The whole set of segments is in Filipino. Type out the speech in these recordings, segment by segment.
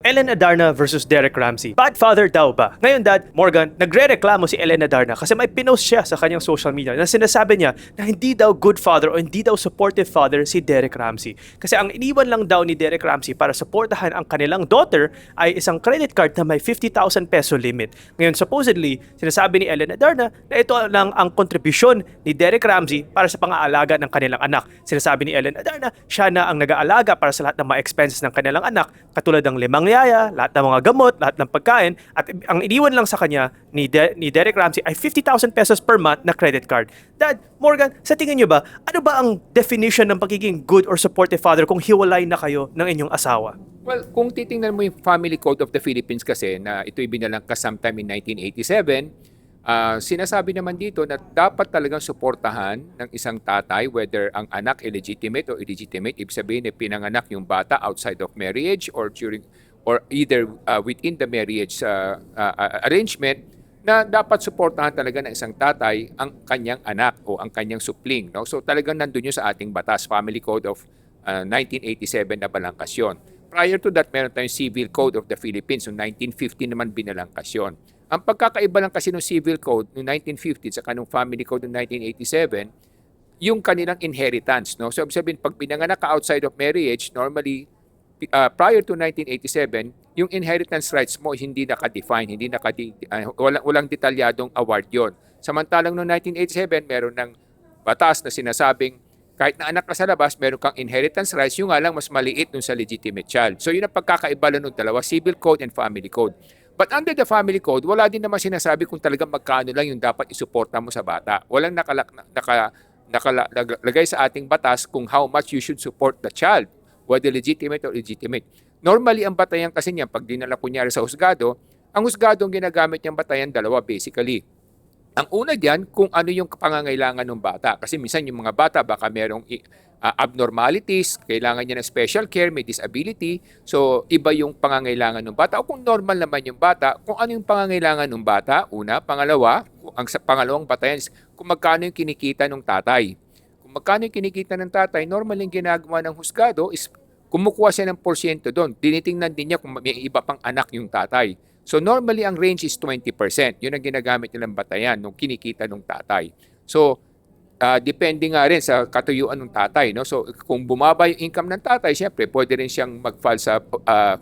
Ellen Adarna versus Derek Ramsey. Bad father daw ba? Ngayon dad, Morgan, nagre-reklamo si Ellen Adarna kasi may pinost siya sa kanyang social media na sinasabi niya na hindi daw good father o hindi daw supportive father si Derek Ramsey. Kasi ang iniwan lang daw ni Derek Ramsey para supportahan ang kanilang daughter ay isang credit card na may 50,000 peso limit. Ngayon supposedly, sinasabi ni Ellen Adarna na ito lang ang kontribusyon ni Derek Ramsey para sa pang-aalaga ng kanilang anak. Sinasabi ni Ellen Adarna, siya na ang nag-aalaga para sa lahat ng mga expenses ng kanilang anak, katulad ng limang yaya, lahat ng mga gamot, lahat ng pagkain, at ang iniwan lang sa kanya ni Derek Ramsey ay 50,000 pesos per month na credit card. Dad, Morgan, sa tingin niyo ba, ano ba ang definition ng pagiging good or supportive father kung hiwalay na kayo ng inyong asawa? Well, kung titingnan mo yung Family Code of the Philippines kasi na ito'y binalangkas sometime in 1987, sinasabi naman dito na dapat talagang suportahan ng isang tatay whether ang anak illegitimate o illegitimate. Ibig sabihin na pinanganak yung bata outside of marriage or either within the marriage arrangement, na dapat suportahan talaga ng isang tatay ang kanyang anak o ang kanyang supling. No? So talagang nandun yun sa ating batas, Family Code of 1987 na balangkas yun. Prior to that, meron tayong Civil Code of the Philippines. So 1950 naman binalangkas yun. Ang pagkakaiba lang kasi ng Civil Code noong 1950 sa kanong Family Code noong 1987, yung kanilang inheritance. No? So sabihin, pag pinanganak ka outside of marriage, normally, prior to 1987, yung inheritance rights mo hindi naka-define, walang detalyadong award yon. Samantalang noong 1987, meron ng batas na sinasabing, kahit na anak ka sa labas, meron kang inheritance rights, yung nga lang mas maliit dun sa legitimate child. So yun ang pagkakaiba lang ng dalawa, Civil Code and Family Code. But under the Family Code, wala din naman sinasabi kung talagang magkano lang yung dapat isuporta mo sa bata. Walang nakalagay sa ating batas kung how much you should support the child, whether legitimate or illegitimate. Normally, ang batayan kasi niya, pag dinala kunyari sa husgado, ang husgado ang ginagamit niyang batayan, dalawa basically. Ang una diyan, kung ano yung pangangailangan ng bata. Kasi minsan yung mga bata, baka merong abnormalities, kailangan niya ng special care, may disability. So, iba yung pangangailangan ng bata. O kung normal naman yung bata, kung ano yung pangangailangan ng bata, una. Pangalawa, pangalawang batayan is kung magkano yung kinikita ng tatay. Kung magkano yung kinikita ng tatay, normal yung ginagawa ng husgado is kumukuha siya ng porsyento doon. Tinitingnan din niya kung may iba pang anak yung tatay. So normally ang range is 20%. Yun ang ginagamit nilang batayan nung kinikita ng tatay. So depende nga rin sa katuyuan ng tatay. No? So kung bumaba yung income ng tatay, syempre pwede rin siyang mag-file sa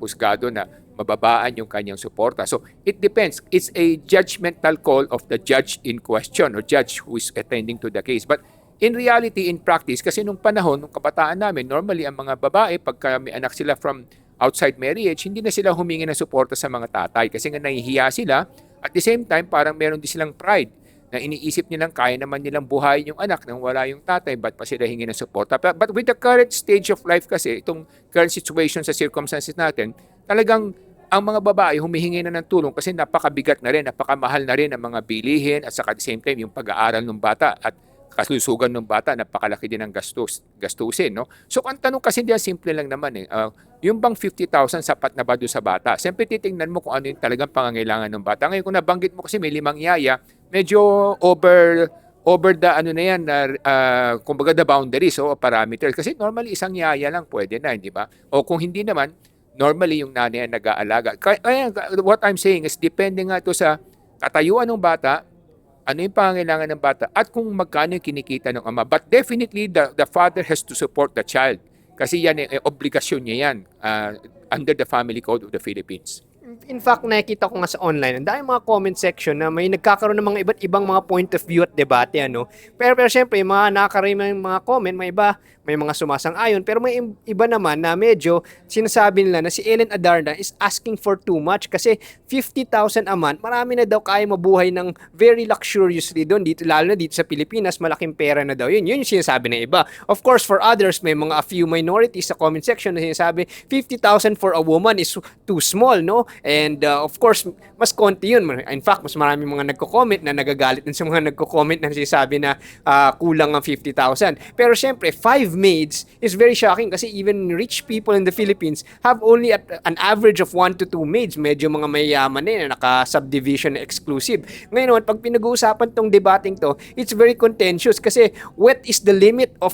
husgado na mababaan yung kanyang suporta. So it depends. It's a judgmental call of the judge in question or judge who is attending to the case. But in reality, in practice, kasi nung panahon, nung kabataan namin, normally ang mga babae, pagka may anak sila from outside marriage, hindi na sila humingi ng suporta sa mga tatay kasi nga nahihiya sila. At the same time, parang meron din silang pride na iniisip nilang kaya naman nilang buhayin yung anak nang wala yung tatay, ba't pa sila hingi ng suporta? But with the current stage of life kasi, itong current situation sa circumstances natin, talagang ang mga babae humihingi na ng tulong kasi napakabigat na rin, napakamahal na rin ang mga bilihin at saka at the same time yung pag-aaral ng bata at kalusugan ng bata, napakalaki din ang gastusin. No? So ang tanong kasi diyan, simple lang naman. Yung bang 50,000 sapat na ba doon sa bata? Siyempre titingnan mo kung ano yung talagang pangangailangan ng bata. Ngayon kung nabanggit mo kasi may 5 yaya, medyo over the ano na yan, kumbaga the boundaries o parameters. Kasi normally isang yaya lang pwede na, di ba? O kung hindi naman, normally yung nanay ang nag-aalaga. Kaya what I'm saying is depende nga ito sa katayuan ng bata, ano yung pangangailangan ng bata at kung magkano yung kinikita ng ama. But definitely, the father has to support the child. Kasi yan, obligasyon niya yan under the Family Code of the Philippines. In fact, nakikita ko nga sa online, ang dami mga comment section na may nagkakaroon ng mga iba't ibang mga point of view at debate, ano. Pero syempre, mga nakakarimang mga comment, may iba, may mga sumasang-ayon, pero may iba naman na medyo sinasabi nila na si Ellen Adarna is asking for too much kasi 50,000 a month, marami na daw kaya mabuhay ng very luxuriously doon, dito, lalo na dito sa Pilipinas, malaking pera na daw yun. Yun yung sinasabi ng iba. Of course, for others, may mga a few minorities sa comment section na sinasabi 50,000 for a woman is too small, no? And of course, mas konti yun. In fact, mas marami mga nagko-comment na nagagalit din sa mga nagko-comment na sinasabi na kulang ang 50,000. Pero syempre, 5 maids is very shocking kasi even rich people in the Philippines have only an average of 1 to 2 maids. Medyo mga mayayaman na naka-subdivision na exclusive. Ngayon, pag pinag-uusapan tong debating to, it's very contentious kasi what is the limit of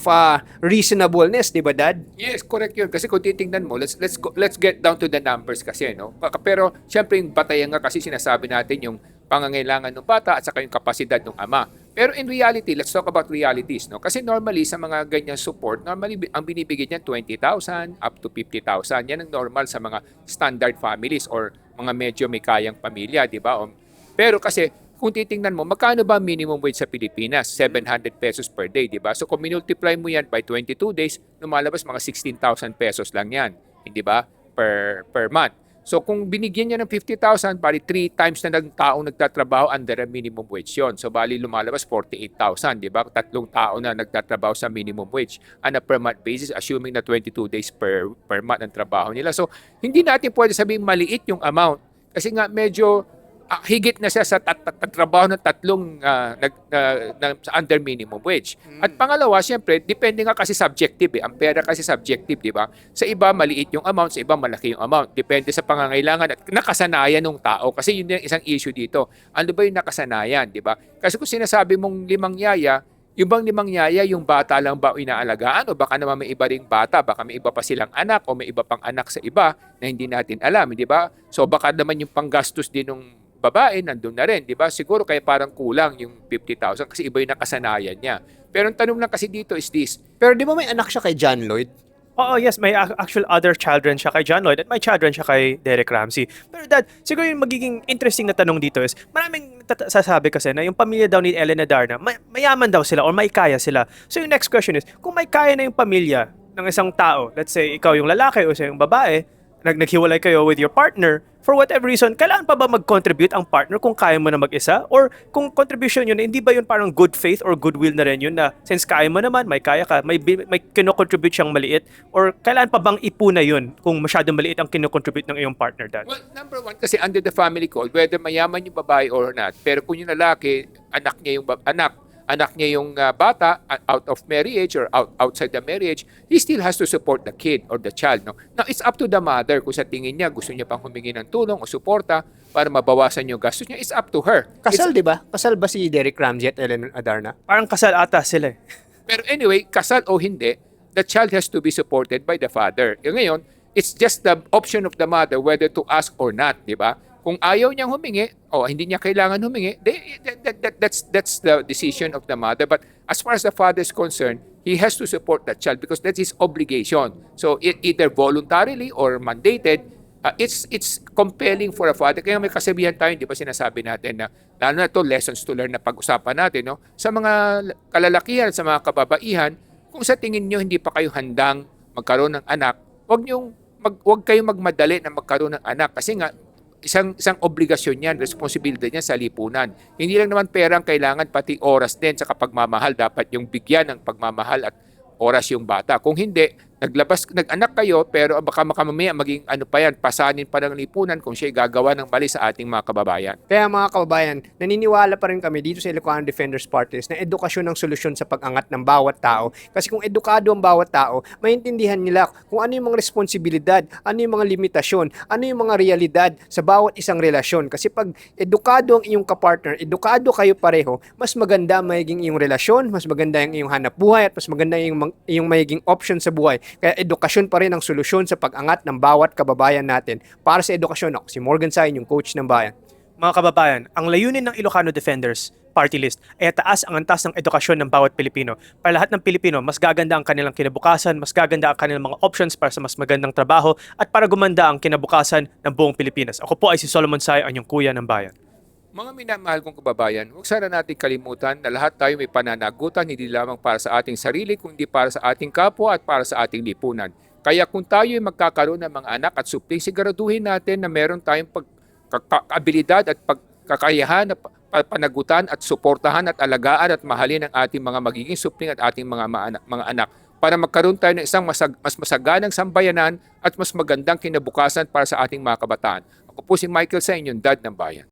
reasonableness, di ba, Dad? Yes, correct yun. Kasi kung titingnan mo, let's get down to the numbers kasi, no? Pero syempre yung batayan nga kasi sinasabi natin yung pangangailangan ng bata at saka yung kapasidad ng ama. Pero in reality, let's talk about realities, no? Kasi normally sa mga ganyan support, normally ang binibigay niyan 20,000 up to 50,000. Yan ang normal sa mga standard families or mga medyo may kayang pamilya, di ba? Pero kasi kung titingnan mo, magkano ba minimum wage sa Pilipinas? 700 pesos per day, di ba? So kung minultiply mo yan by 22 days, lumalabas mga 16,000 pesos lang yan, hindi ba? Per month. So kung binigyan niya ng 50,000, bali 3 times na ng taong nagtatrabaho under a minimum wage yon. So bali lumalabas 48,000, di ba? 3 tao na nagtatrabaho sa minimum wage on a per month basis, assuming na 22 days per month ang trabaho nila. So hindi natin pwede sabihin maliit yung amount kasi nga medyo higit na siya sa trabaho ng 3 under minimum wage. At pangalawa, siyempre, depende nga kasi subjective eh. Ang pera kasi subjective, di ba? Sa iba, maliit yung amount, sa iba, malaki yung amount. Depende sa pangangailangan at nakasanayan ng tao. Kasi yun yung isang issue dito. Ano ba yung nakasanayan, di ba? Kasi kung sinasabi mong 5 yaya, yung bang 5 yaya, yung bata lang ba inaalagaan o baka naman may iba ring bata, baka may iba pa silang anak o may iba pang anak sa iba na hindi natin alam, di ba? So baka naman yung panggastos din ng babae, nandun na rin, di ba? Siguro kaya parang kulang yung 50,000 kasi iba yung nakasanayan niya. Pero ang tanong lang kasi dito is this. Pero di ba may anak siya kay John Lloyd? Oo, yes, may actual other children siya kay John Lloyd at may children siya kay Derek Ramsey. Pero Dad, siguro yung magiging interesting na tanong dito is, maraming sasabi kasi na yung pamilya daw ni Ellen Adarna, mayaman daw sila or may kaya sila. So yung next question is, kung may kaya na yung pamilya ng isang tao, let's say ikaw yung lalaki o siya yung babae, naghiwalay kayo with your partner, for whatever reason, kailangan pa ba mag-contribute ang partner kung kaya mo na mag-isa? Or kung contribution yun, hindi ba yun parang good faith or goodwill na rin yun na since kaya mo naman, may kaya ka, may kinocontribute siyang maliit? Or kailangan pa bang ipuna yun kung masyadong maliit ang kinocontribute ng iyong partner, Dad? Well, number one, kasi under the family code, whether mayaman yung babae or not, pero kung yung lalaki, anak niya yung bata out of marriage or outside the marriage, he still has to support the kid or the child. No? Now, it's up to the mother kung sa tingin niya gusto niya pang humingi ng tulong o suporta para mabawasan yung gastos niya. It's up to her. Kasal, di ba? Kasal ba si Derek Ramsey at Ellen Adarna? Parang kasal ata sila eh. Pero anyway, kasal o hindi, the child has to be supported by the father. Ngayon, it's just the option of the mother whether to ask or not, di ba? Kung ayaw niyang humingi o hindi niya kailangan humingi, that's the decision of the mother. But as far as the father is concerned, he has to support that child because that's his obligation. So either voluntarily or mandated, it's compelling for a father. Kaya may kasabihan tayo, di ba sinasabi natin na lalo na to lessons to learn na pag-usapan natin, no? Sa mga kalalakihan, sa mga kababaihan, kung sa tingin niyo hindi pa kayo handang magkaroon ng anak, wag kayong magmadali na magkaroon ng anak kasi nga isang obligasyon yan, responsibility niya sa lipunan. Hindi lang naman pera ang kailangan, pati oras din sa pagmamahal. Dapat yung bigyan ng pagmamahal at oras yung bata. Kung hindi, nag-anak kayo, pero baka makamamaya maging ano pa yan, pasanin pa ng lipunan kung siya'y gagawa ng mali sa ating mga kababayan. Kaya mga kababayan, naniniwala pa rin kami dito sa Ilocano Defenders Party List na edukasyon ang solusyon sa pag-angat ng bawat tao. Kasi kung edukado ang bawat tao, maintindihan nila kung ano yung mga responsibilidad, ano yung mga limitasyon, ano yung mga realidad sa bawat isang relasyon. Kasi pag edukado ang iyong kapartner, edukado kayo pareho, mas maganda magiging iyong relasyon, mas maganda yung iyong hanap buhay, at mas maganda yung magiging option sa buhay. Kaya edukasyon pa rin ang solusyon sa pag-angat ng bawat kababayan natin. Para sa edukasyon, ako si Morgan Sain, yung coach ng bayan. Mga kababayan, ang layunin ng Ilocano Defenders Party List ay taas ang antas ng edukasyon ng bawat Pilipino. Para lahat ng Pilipino, mas gaganda ang kanilang kinabukasan, mas gaganda ang kanilang mga options para sa mas magandang trabaho at para gumanda ang kinabukasan ng buong Pilipinas. Ako po ay si Solomon Sai, ang inyong kuya ng bayan. Mga minamahal kong kababayan, huwag sana natin kalimutan na lahat tayo may pananagutan hindi lamang para sa ating sarili kundi para sa ating kapwa at para sa ating lipunan. Kaya kung tayo ay magkakaroon ng mga anak at supling, siguraduhin natin na meron tayong abilidad at pagkakayahan na panagutan at suportahan at alagaan at mahalin ang ating mga magiging supling at ating mga anak para magkaroon tayo ng isang mas masaganang sambayanan at mas magandang kinabukasan para sa ating mga kabataan. Ako po si Michael Sa, inyong dad ng bayan.